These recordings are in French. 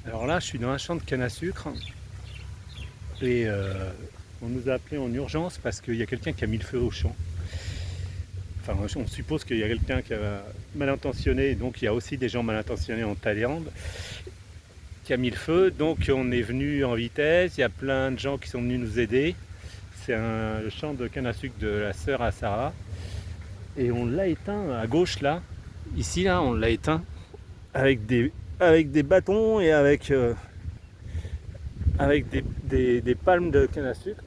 Alors là, je suis dans un champ de canne à sucre et on nous a appelés en urgence parce qu'il y a quelqu'un qui a mis le feu au champ. Enfin, on suppose qu'il y a quelqu'un qui a mal intentionné, donc il y a aussi des gens mal intentionnés en Thaïlande qui a mis le feu. Donc on est venu en vitesse, il y a plein de gens qui sont venus nous aider. C'est le champ de canne à sucre de la sœur à Sarah. Et on l'a éteint à gauche là. Ici là, on l'a éteint avec des bâtons et avec des palmes de canne à sucre.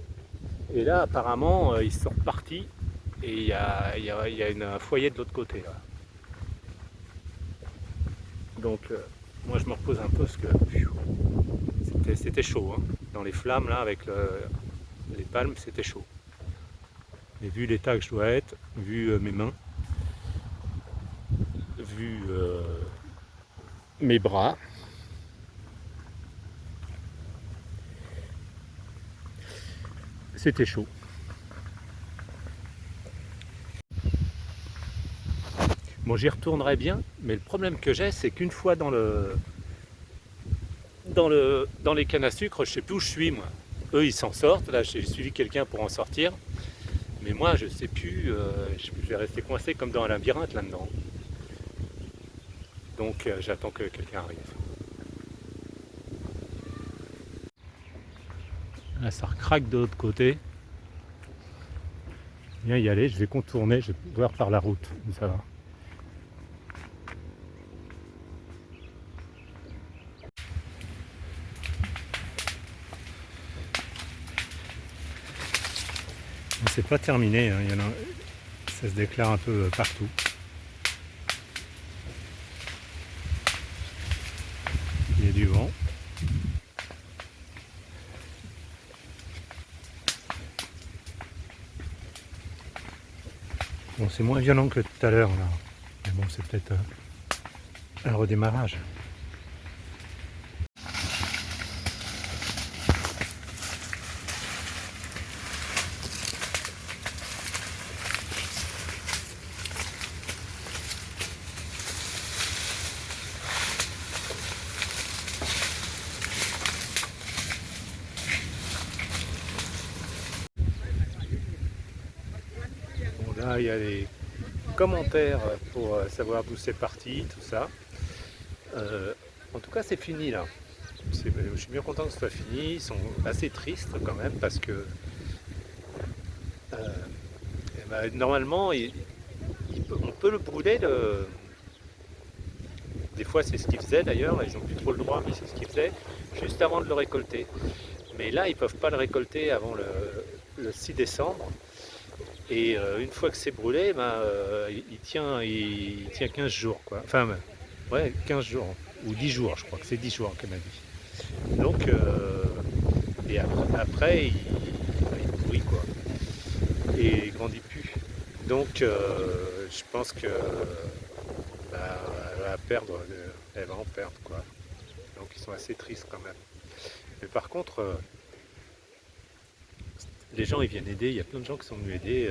Et là, apparemment, ils sont repartis et il y a un foyer de l'autre côté. Là. Donc, moi, je me repose un peu parce que c'était chaud. Hein. Dans les flammes, là, avec les palmes, c'était chaud. Et vu l'état que je dois être, vu mes mains, vu mes bras, c'était chaud. Bon, j'y retournerai bien, mais le problème que j'ai, c'est qu'une fois dans les cannes à sucre, je sais plus où je suis, moi. Eux, ils s'en sortent. Là, j'ai suivi quelqu'un pour en sortir. Mais moi, je sais plus. Je vais rester coincé comme dans un labyrinthe là-dedans. Donc, j'attends que quelqu'un arrive. Là, ça recraque de l'autre côté. Viens y aller. Je vais contourner. Je vais voir par la route. Ça va. C'est pas terminé. Hein. Ça se déclare un peu partout. Il y a du vent. Bon, c'est moins violent que tout à l'heure là. Mais bon, c'est peut-être un redémarrage. Bon, là, il y a des commentaires pour savoir d'où c'est parti, tout ça. Euh, En tout cas, c'est fini là. Je suis bien content que ce soit fini. Ils sont assez tristes quand même parce que eh ben, normalement, on peut le brûler. Des fois, c'est ce qu'ils faisaient d'ailleurs. Ils n'ont plus trop le droit, mais c'est ce qu'ils faisaient juste avant de le récolter. Mais là, ils ne peuvent pas le récolter avant le 6 décembre. Et une fois que c'est brûlé, ben, il tient 15 jours. Quoi. Enfin, ouais, 15 jours. Ou 10 jours, je crois que c'est 10 jours qu'elle m'a dit. Donc, et après il pourrit, quoi. Et il grandit plus. Donc, je pense que bah, elle va perdre, elle va en perdre, quoi. Donc, ils sont assez tristes quand même. Mais par contre, les gens, ils viennent aider. Il y a plein de gens qui sont venus aider.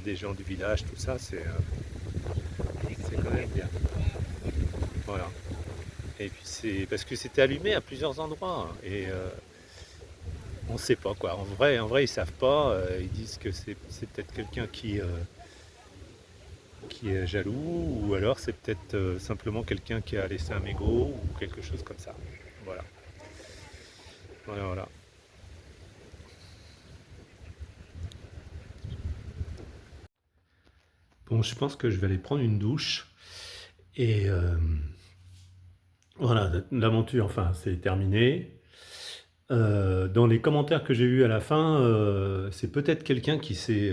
Des gens du village, tout ça, c'est quand même bien. Voilà. Et puis c'est parce que c'était allumé à plusieurs endroits. Hein, et on ne sait pas quoi. En vrai, ils savent pas. Ils disent que c'est peut-être quelqu'un qui est jaloux, ou alors c'est peut-être simplement quelqu'un qui a laissé un mégot ou quelque chose comme ça. Voilà. Voilà, voilà. Bon, je pense que je vais aller prendre une douche. Et voilà, l'aventure, enfin, c'est terminé. Dans les commentaires que j'ai eus à la fin, c'est peut-être quelqu'un qui s'est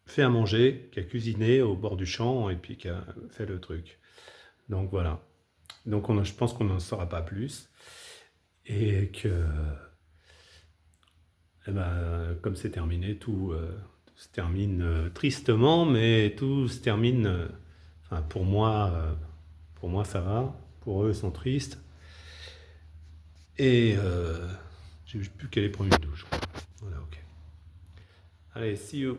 fait à manger, qui a cuisiné au bord du champ et puis qui a fait le truc. Donc voilà. Donc je pense qu'on n'en saura pas plus. Et que, eh ben, comme c'est terminé, tout se termine tristement, mais tout se termine. Enfin, pour moi, ça va. Pour eux, ils sont tristes. Et j'ai plus qu'à aller prendre une douche. Voilà, ok. Allez, see you.